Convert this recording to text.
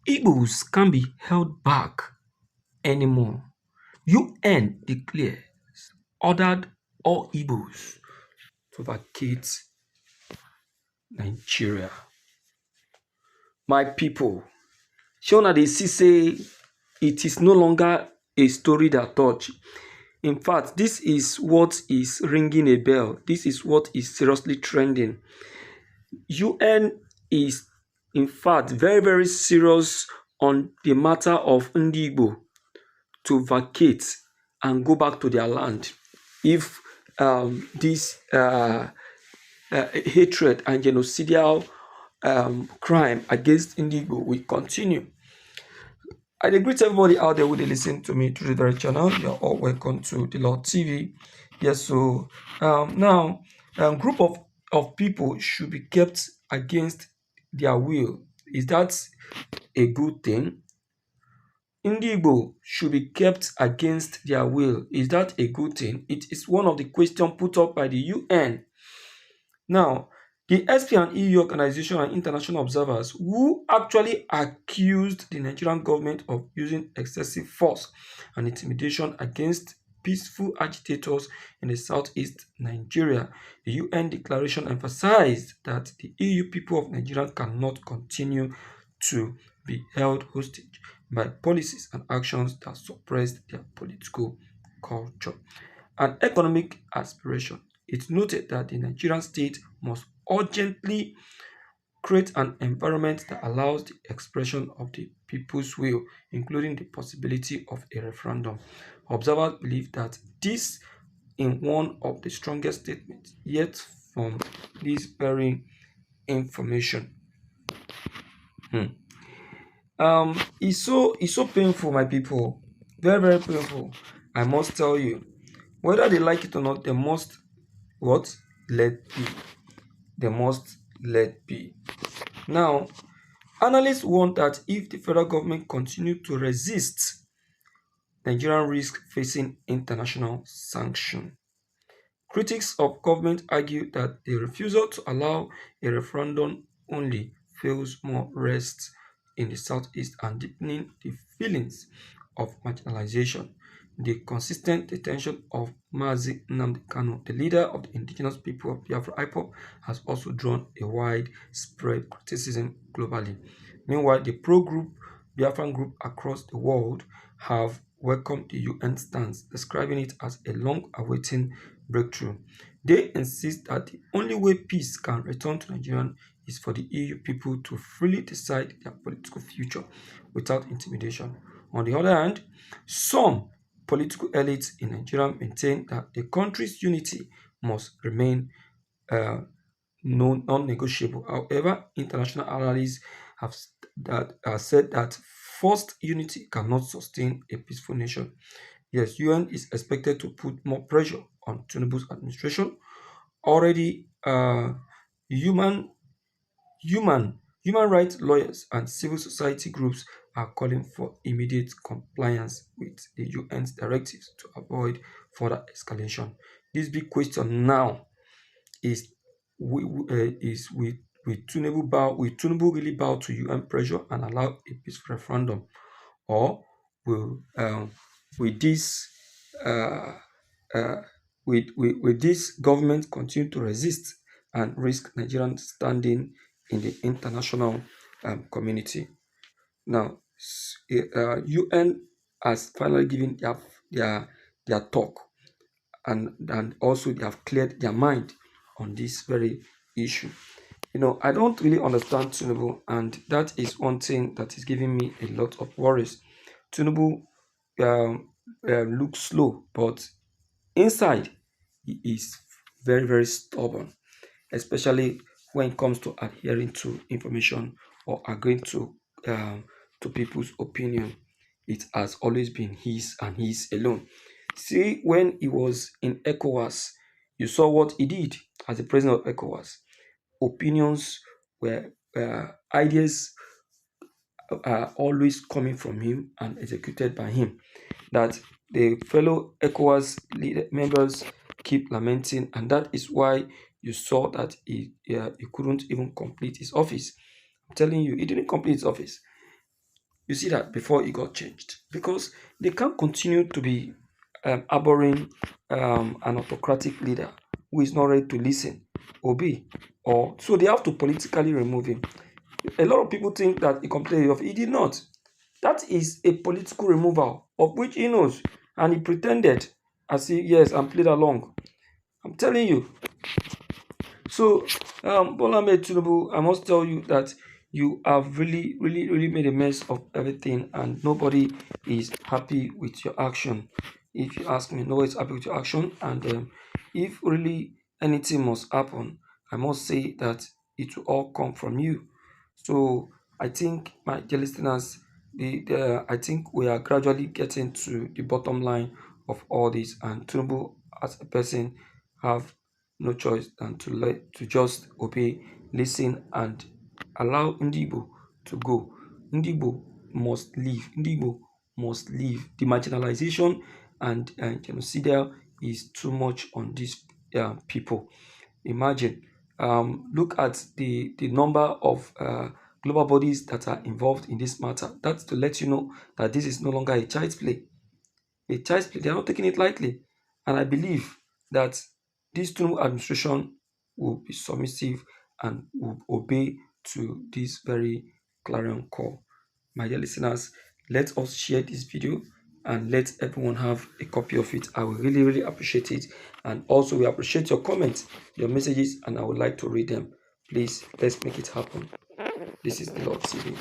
Igbos can't be held back anymore. UN declares ordered all Igbos to vacate Nigeria. My people, shey una dey see say it is no longer a story that touch. In fact, this is what is ringing a bell. This is what is seriously trending. UN is in fact very, very serious on the matter of Ndi Igbo to vacate and go back to their land if this hatred and genocidal crime against Ndi Igbo will continue. I dey greet everybody out there who dey listen to me through the very channel. You are all welcome to the Lord TV. Yes, so now group of people should be kept against their will. Is that a good thing? Ndi Igbo should be kept against their will. Is that a good thing? It is one of the questions put up by the UN. Now, the SP and EU organization and international observers who actually accused the Nigerian government of using excessive force and intimidation against peaceful agitators in the southeast Nigeria. The UN declaration emphasized that the EU people of Nigeria cannot continue to be held hostage by policies and actions that suppress their political culture and economic aspiration. It noted that the Nigerian state must urgently create an environment that allows the expression of the people's will, including the possibility of a referendum. Observers believe that this is one of the strongest statements yet from this very information. It's so painful, my people. Very, very painful. I must tell you. Whether they like it or not, they must what? Let be. They must let be. Now, analysts warn that if the federal government continue to resist, Nigeria risks facing international sanction. Critics of government argue that the refusal to allow a referendum only fuels more rest in the southeast and deepening the feelings of marginalization. The consistent detention of Mazi Nnamdi Kanu, the leader of the indigenous people of Biafra IPOB, has also drawn a widespread criticism globally. Meanwhile, the pro-group Biafran group across the world have welcomed the UN stance, describing it as a long-awaiting breakthrough. They insist that the only way peace can return to Nigeria is for the EU people to freely decide their political future without intimidation. On the other hand, some political elites in Nigeria maintain that the country's unity must remain non-negotiable. However, international analysts have said that forced unity cannot sustain a peaceful nation. Yes, UN is expected to put more pressure on Tunibu's administration. Already, human rights lawyers and civil society groups are calling for immediate compliance with the UN's directives to avoid further escalation. This big question now is will Tunibu really bow to UN pressure and allow a peaceful referendum, or will this uh, uh, will this government continue to resist and risk Nigerian standing in the international community? Now, UN has finally given their talk, and also they have cleared their mind on this very issue. I don't really understand Tinubu, and that is one thing that is giving me a lot of worries. Tinubu looks slow, but inside he is very, very stubborn, especially when it comes to adhering to information or agreeing to people's opinion. It has always been his and his alone. See, when he was in ECOWAS, you saw what he did as the president of ECOWAS. Opinions were ideas are always coming from him and executed by him. That the fellow ECOWAS members keep lamenting, and that is why you saw that he couldn't even complete his office. I'm telling you, he didn't complete his office. You see that before it got changed because they can't continue to be harboring an autocratic leader who is not ready to listen, obey, or so they have to politically remove him. A lot of people think that he complained of. He did not. That is a political removal of which he knows, and he pretended as if yes, and played along. I'm telling you. So, Bola Ahmed Tinubu, I must tell you that you have really made a mess of everything, and nobody is happy with your action. If you ask me, nobody is happy with your action, and if really anything must happen, I must say that it will all come from you. So, I think, my dear listeners, I think we are gradually getting to the bottom line of all this, and Tinubu, as a person, have no choice than to just obey, listen, and allow Ndibo to go. Ndibo must leave. Ndibo must leave. The marginalization and genocidal is too much on these people. Imagine, look at the number of global bodies that are involved in this matter. That's to let you know that this is no longer a child's play. A child's play. They are not taking it lightly. And I believe that this new administration will be submissive and will obey to this very clarion call. My dear listeners, let us share this video and let everyone have a copy of it. I will really appreciate it. And also, we appreciate your comments, your messages, and I would like to read them. Please, let's make it happen. This is the Lord TV.